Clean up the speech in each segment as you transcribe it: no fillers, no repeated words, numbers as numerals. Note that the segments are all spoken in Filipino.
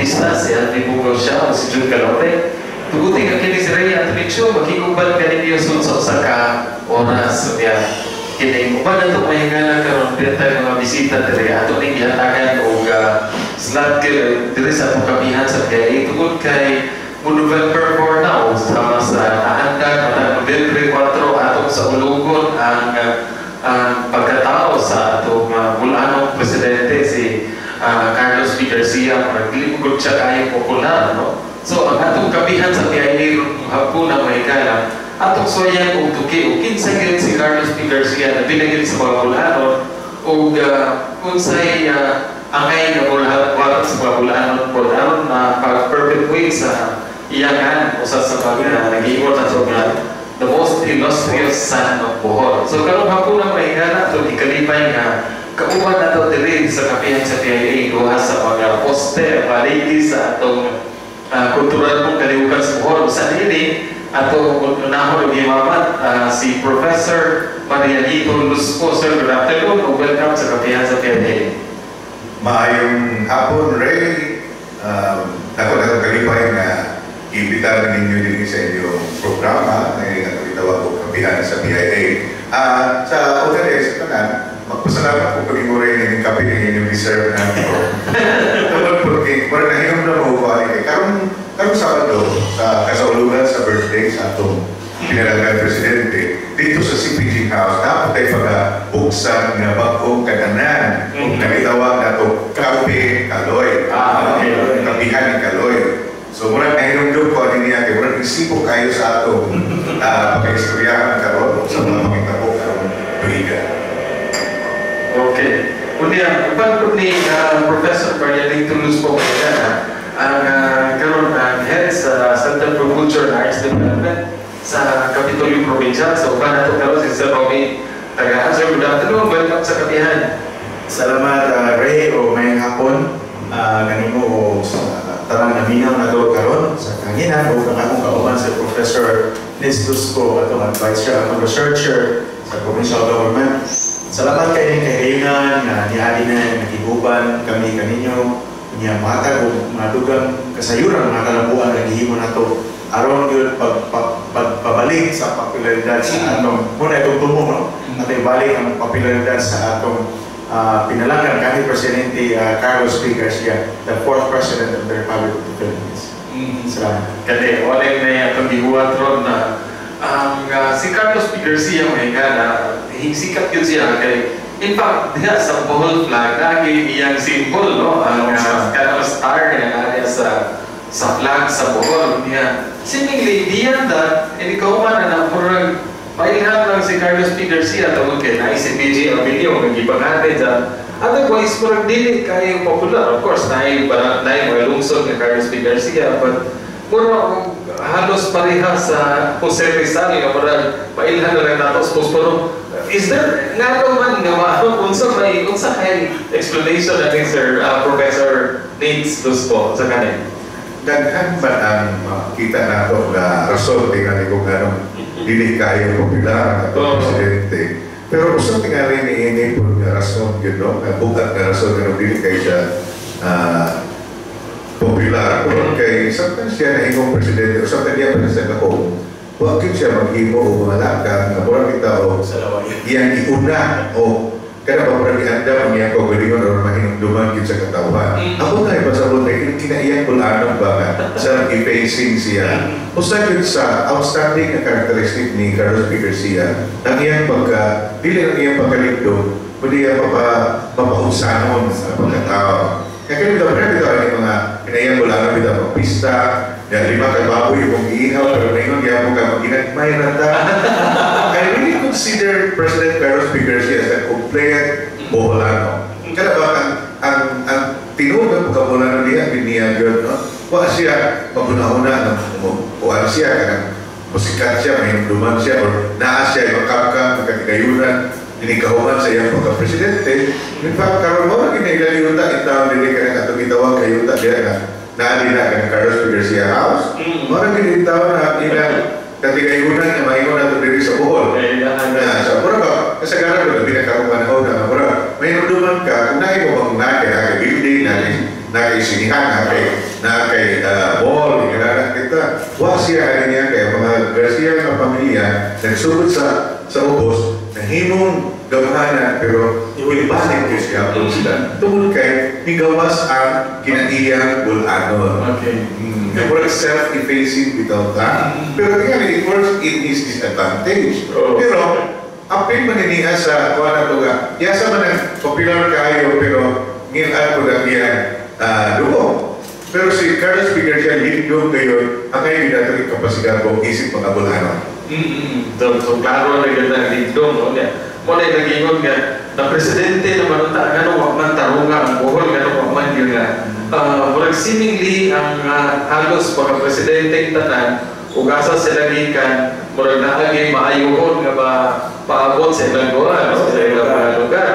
Bautista, si Alvin Bugaw siya, o si Jude Calote. Tugutin ka kini si Ray at Richo, makikubad ka ninyo sunso sa ka-oras. Kini, uban na ito may nga karon tayo mga bisita talaga. Ato ning gihatagan o slot diri sa pagkabihan sa PIA. Tugod kay November 4 na o sama sa nahandag at November 4 atong sa ulugon ang pagkatao sa atong bulanong presidente si Carlos P. Garcia. Naglingkod siya kayo popular, no? So, ang atong kabihan sa PIA hapon na may kala, atong soyan kung tuki o kinsagin si Carlos P. Garcia na binagin sa mga bulanon o kung sa'y angay na bulanon sa mga bulanon po naroon na pag-perpetuate sa iyangan o sa sabag na nag-iwot at the most illustrious son of Bohol. So, karong hapon na may kala, ito ikalipay nga kauban na ito din sa kabihan sa PIA duha sa mga poster, maliki sa atong kultural pong kaliukan sa Bohol. Sa nini, ato unahon gimamat si Professor Marianito Lusco. Sir, good afternoon o welcome sa kapihan sa PIA. Maayong hapon, Ray. Ako na kalipay na imbitahan ninyo din sa inyong programa na itawag ko kapihan sa PIA. Sa Odares, ito na, magpasalamat po pag-imo rin yung kapi ng inyong reserve na ito. Tungkol po, parang nahinom na mo ba? Karong Sabado, sa kasaulugan sa birthday sa atong pinalagang presidente, dito sa CPG House, dapat tayo pag-buksan na bagong kaganan. Kung nakitawag na ito, Kape Kaloy. Kapihan ni Kaloy. So, murang nahinumdum ko din niya, murang isipo kayo sa atong pagka-istoryahan karon sa mga makita po karong tuligan. Okay. Unya, upan po ni Professor Marianito Lusco ang karon ang head sa Center for Culture and Arts Development sa Kapitolyo Provincial. So, upan na ito karon si Sir Romy Tagaan. Sir, good afternoon. Welcome sa kapihan. Salamat, Ray, o mayang hapon. Ganun mo sa tarang naminaw na doon karon sa kanginan o kang akong kauban si Professor Nis Lusco at ang advice siya ang researcher sa provincial government. Salamat kayo kahiyungan na niali na nagiguban kami kaninyo niya matag o madugang kasayuran mga kalambuan na gihimo na ito aron yun pagpabalik sa popularidad sa atong muna itong tumo, no? Natin balik ang popularidad sa atong pinalagan kahit Presidente Carlos P. Garcia, the 4th President of the Republic of the Philippines. Salamat. Kasi wala na itong gihuat ron na si Carlos P. Garcia may na sikat yun siya kay in fact, diya sa Bohol flag, lagi iyang symbol, no? Ang kanang star na area sa flag sa Bohol. Seemingly, beyond that, hindi ko man na murag pailhan lang si Carlos P. Garcia tawag kay na ICPG Abilio, nag-ibang natin sa otherwise, murag dili kayo popular. Of course, naay mga lungsod ni Carlos P. Garcia, but murag halos pareha sa Jose Rizal, murag pailhan na lang nato sa Posporo. Is there nga man nga unsa kay explanation natin Sir Professor Nate Lusco sa kanin? Daghan ba ang makita nato na rason tingali kung gano'ng dili kayo popular at presidente. Pero gusto tingali ni ini po nga rason yun, no? Bukat nga rason nga dili kayo siya popular. Kaya sometimes siya na hingong presidente o sometimes niya pa sa ako. Huwag siya maghimo o malakang na murang kita o iyang iuna o kada pa murang iandam ang iyang kagalingon o mahinumduman sa katawan. Ako na ipasabot na kinaiyang kulanong ba sa nag-i-facing siya. Usa yun sa outstanding na karakteristik ni Carlos P. Garcia ang iyang pagka, dili ang iyang pagkaligdo, kundi ang mapausanon sa pagkatao. Kaya kaya bitaw ang mga kinaiyang kulanong bitaw pagpista, yan, 5 kababoy yung iihaw, pero ngayon yan mo ka mag-inag, may rata. I really consider President Carlos P. Garcia as a complete Boholano. Kada ba, ang tinuod ng pagkabolano niya, biniyan yun, no? Wala siya, paguna-una, wala siya, kanang musikat siya, mahimduman siya, or naa siya, makakang, magkatigayunan, inikahungan sa iyang pagka-presidente. In fact, karoon mo, kinailayunan, itawag nila ka ng atong itawag kayunan, diya na, naadila ka ng Carlos P. Garcia House. Marang kinitaw na ilang katigayunan na maingon na ito diri sa Bohol. So, mura ba, kasagaran ko na pinagkakuman ako na mura, may naduman ka, kung nahin mo bang nake building, nake sinihan, nake na kay Ball, ingalanan kita. Wa siya niya kay mga Garcia nga pamilya nagsugod sa ubos, nahimong gamahanan pero ibalik ko siya kung sila. Tungkol kay migawas ang kinaiyang bulanon. Okay. It works self-effacing without that. Pero tingnan, it works in his disadvantage. Pero apil maniniha sa kuha na ito nga, yasa man ang popular kayo pero ngilaan ko lang yan doon. Pero si Carlos Pigarcia, lead doon ngayon, ang ngayon ginatawag kapasigan kong isip mga bulanon. So, klaro na ganda lead doon. Muna yung nag-ingon nga, na presidente naman ang gano'ng wakman tarunga ang buhol, gano'ng wakman yun nga. Murag seemingly ang halos mga presidente tanan, ugasa sila gikan, murag naagay maayohon nga ba paabot sa ilang lugar, sa ilang mga lugar.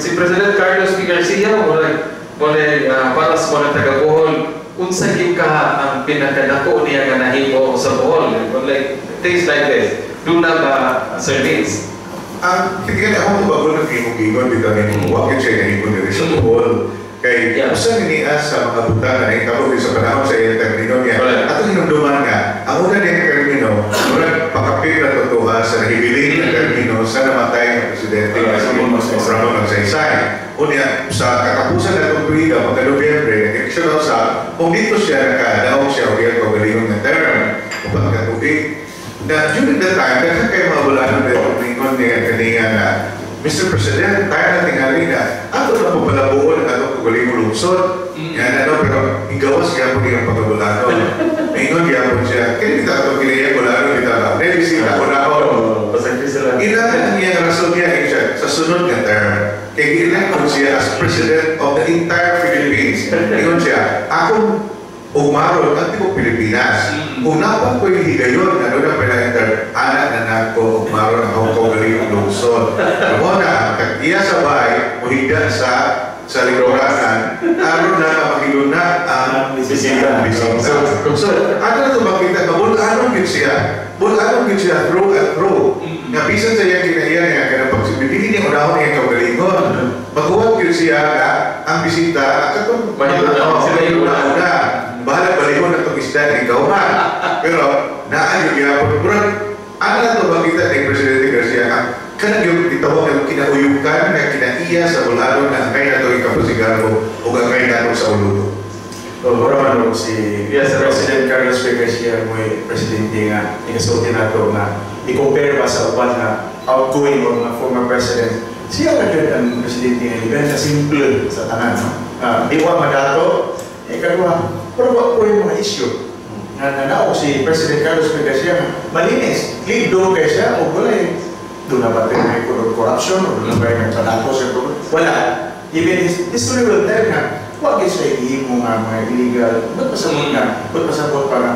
Si President Carlos P. Garcia, murag para sa mga taga-Bohol, unsa gyud ka ang pinakadako niya nga nahimo sa Bohol? Like things like this. Do na ba surveys? Hindi ako bago ng gingon-gingon dito ng wakit siya nahimo nila sa Bohol. Kay usa ninias sa mga butana na itabo sa panahon sa iyang termino niya. Atong hinumduman nga, ang una niyang termino, murag pakapil na totoo sa nahibiling na termino sa namatay ng presidente na si Ramon Magsaysay. Unya, sa katapusan na itong tuwiga, magka-Nobyembre, nag-eleksyon sa kung dito siya nakadaog siya o yung kagalingon na term o pagkatuig. Na during that time, dahil kayo mga bulanan na itong ningon niya kanina na Mr. President, tayo na tingali na ato na po pala buon na itong kagalingon lungsod. Yan pero igawas kaya po niyang pagkabulano. Ningon kaya po siya, kaya kita ito kinayang bulano kita ba? May bisita ko na ako. Ilan niya rason niya siya sa sunod nga term. Kaya gilan ko siya as President of the entire Philippines. Ingon siya, akong umaron ang tipo Pilipinas. Kung napan ko yung higayon, ano na pala anak na nako, umaron ang Hong Kong galing lungsod. Ako na, iya sabay, muhiga sa lingkuranan, aron na makiluna ang bisita. So, ano na ito makita? Bulanon yun siya. Bulanon yun siya through and through. Nabisan sa iya kinaiya niya, kaya pagsibibili niya unahon niya kagalingon. Maghuwag yun siya na ang bisita, katong mahiluna. Bahala balikon na itong isda ng kauman. Pero, naan yung ginapon. Ano na ito makita ni Presidente Garcia? Kanang yung itawag yung kinauyukan na kinaiya sa bulanon na angay na ito yung kapasigaro o angay na ito sa uluto. Para man si President Carlos P. Garcia mo presidente nga ikasulti na ito na i-compare ba sa uban na outgoing o mga former president. Siya ka dyan ang presidente nga iban na simple sa tanan. Di ko magato, kadua, pero wag po yung mga issue. Nananaw si President Carlos P. Garcia malinis. Lead doon kay siya o wala eh. Doon na ba may corruption o doon na ba may panato siya? Wala. Even history will tell na huwag siya ihimo nga mga illegal. Ba't pasabot nga? Ba't pasabot pa nga?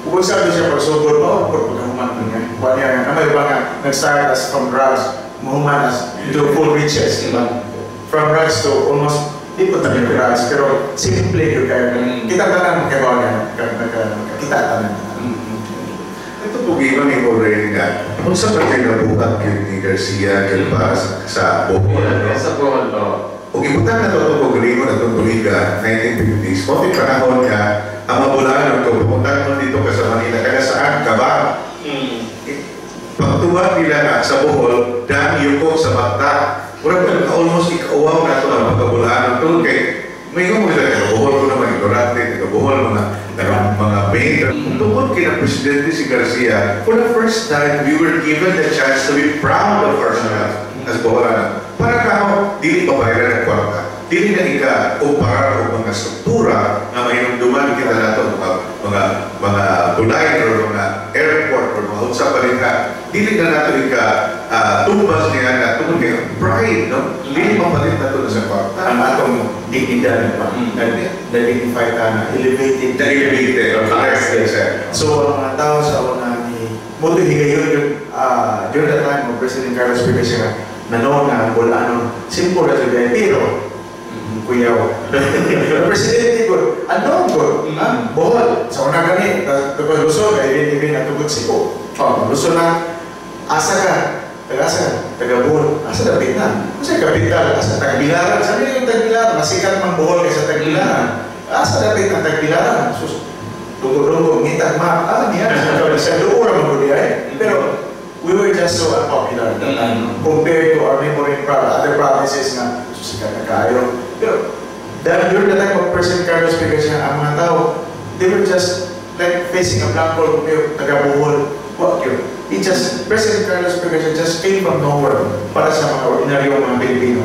Kung sabi siya pagsugod pa, o pagkahuman mo niya. Kung niya, namay ba nga, nag-start as from drugs, mahuman as to full riches, diba? From drugs to almost, di po tabi drugs, pero simple yun kayo. Kita tanan magkagawa nga, kita tanan. Ito po giwan ni Correy nga, kung sa pati na buhat ni Garcia para sa Bohol. Sa Bohol, kung ibutan na ito kung galingon na itong tuliga, 1950s, konti panahon niya, ang mabulanan ko, pupunta mo dito ka sa Manila, kaya saan ka ba? Pagtuwa nila na sa Bohol, dahil yuko sa Bata, kurang almost ikauwaw na ito ang pagkabulanan. Ito kay, may nga mo sila, taga-Bohol ko naman, ignorante, taga-Bohol, mga painter. Tungkol kina Presidente si Garcia, for the first time, we were given the chance to be proud of ourselves as Boholanan. Para kako, dili pabayran ng kwarta. Dili na ika-kumpara o mga struktura na mainumduman kita na ito, mga bulay o mga airport o mga utsaparin ka. Dili na nato ika-tumbas niya na tungkol kaya pride, no? Dili mapalit na ito na sa kwarta. Ang atong dignidad pa, na-dignify ka na, elevated. So, ang mga tao sa una ni Moto Higayon, during that time, President Carlos P. Garcia, nanoon na ang bulanon, simple na ito pero kuyaw. Presidente ko, ano ko? Bohol. Sa una gani, Luzon, ay ibig na tugod sipo. Luzon na, asa ka? Taga-asa? Taga-Bohol. Asa na Vietnam? Kasi kapital, asa Tagbilaran. Sabi niyo yung Tagbilaran, masikat mang Bohol kaysa Tagbilaran. asa dapat ang tagpilaran. Sus, dugo-dugo, ngitag map, niya, sa doon naman ko diya. Pero, we were just so unpopular that time compared to our neighboring other provinces na susikat na kayo. Pero, during the time of President Carlos Pegasia, ang mga tao, they were just like facing a black hole, taga-buhol. President Carlos Pegasia just came from nowhere para sa mga ordinaryong mga Pilipino.